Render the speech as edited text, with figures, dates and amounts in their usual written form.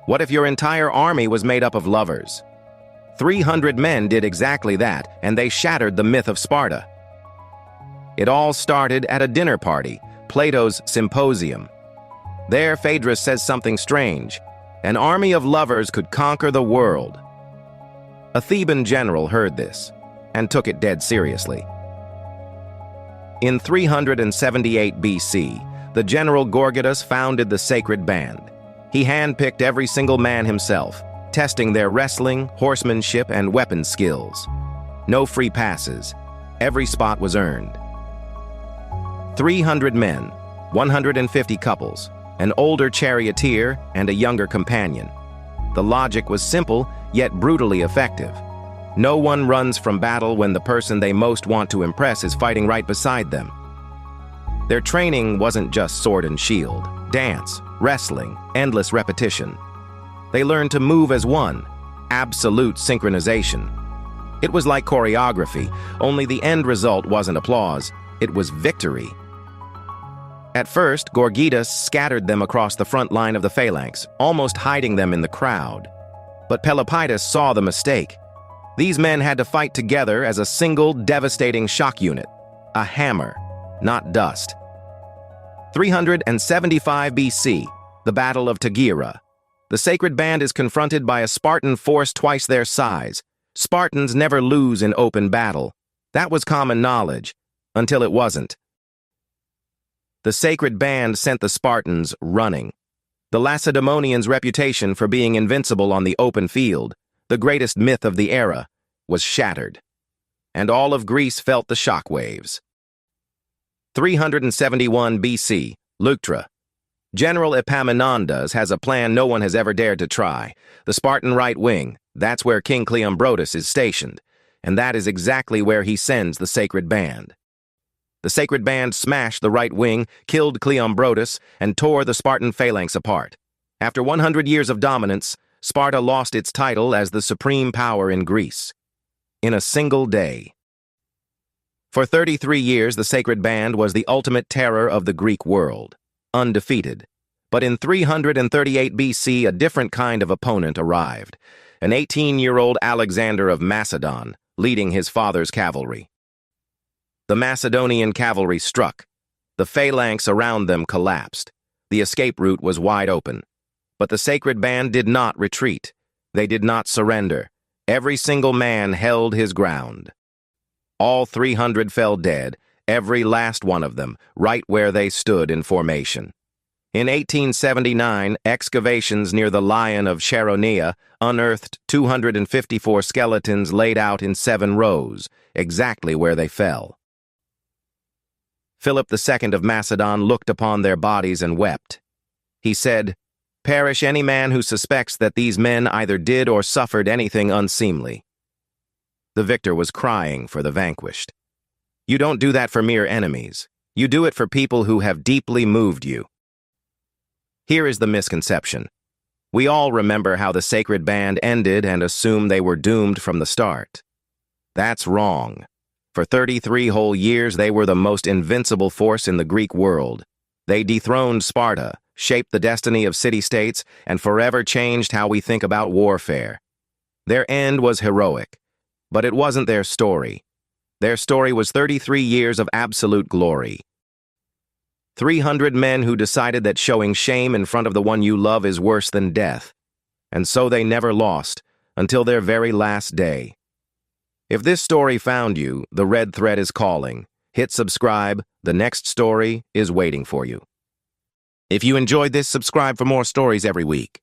What if your entire army was made up of lovers? 300 men did exactly that, and they shattered the myth of Sparta. It all started at a dinner party, Plato's Symposium. There, Phaedrus says something strange. An army of lovers could conquer the world. A Theban general heard this, and took it dead seriously. In 378 BC, the general Gorgidas founded the Sacred Band. He handpicked every single man himself, testing their wrestling, horsemanship, and weapon skills. No free passes. Every spot was earned. 300 men, 150 couples, an older charioteer, and a younger companion. The logic was simple, yet brutally effective. No one runs from battle when the person they most want to impress is fighting right beside them. Their training wasn't just sword and shield, dance, wrestling, endless repetition. They learned to move as one, absolute synchronization. It was like choreography, only the end result wasn't applause, it was victory. At first, Gorgidas scattered them across the front line of the phalanx, almost hiding them in the crowd. But Pelopidas saw the mistake. These men had to fight together as a single devastating shock unit, a hammer, not dust. 375 BC, the Battle of Tegyra. The Sacred Band is confronted by a Spartan force twice their size. Spartans never lose in open battle. That was common knowledge, until it wasn't. The Sacred Band sent the Spartans running. The Lacedaemonians' reputation for being invincible on the open field, the greatest myth of the era, was shattered. And all of Greece felt the shockwaves. 371 BC, Leuctra. General Epaminondas has a plan no one has ever dared to try. The Spartan right wing, that's where King Cleombrotus is stationed, and that is exactly where he sends the Sacred Band. The Sacred Band smashed the right wing, killed Cleombrotus, and tore the Spartan phalanx apart. After 100 years of dominance, Sparta lost its title as the supreme power in Greece. In a single day. For 33 years, the Sacred Band was the ultimate terror of the Greek world, undefeated. But in 338 BC, a different kind of opponent arrived, an 18-year-old Alexander of Macedon, leading his father's cavalry. The Macedonian cavalry struck. The phalanx around them collapsed. The escape route was wide open. But the Sacred Band did not retreat. They did not surrender. Every single man held his ground. All 300 fell dead, every last one of them, right where they stood in formation. In 1879, excavations near the Lion of Chaeronea unearthed 254 skeletons laid out in 7 rows, exactly where they fell. Philip II of Macedon looked upon their bodies and wept. He said, "Perish any man who suspects that these men either did or suffered anything unseemly." The victor was crying for the vanquished. You don't do that for mere enemies. You do it for people who have deeply moved you. Here is the misconception. We all remember how the Sacred Band ended and assume they were doomed from the start. That's wrong. For 33 whole years, they were the most invincible force in the Greek world. They dethroned Sparta, shaped the destiny of city-states, and forever changed how we think about warfare. Their end was heroic, but it wasn't their story. Their story was 33 years of absolute glory. 300 men who decided that showing shame in front of the one you love is worse than death. And so they never lost, until their very last day. If this story found you, the red thread is calling. Hit subscribe, the next story is waiting for you. If you enjoyed this, subscribe for more stories every week.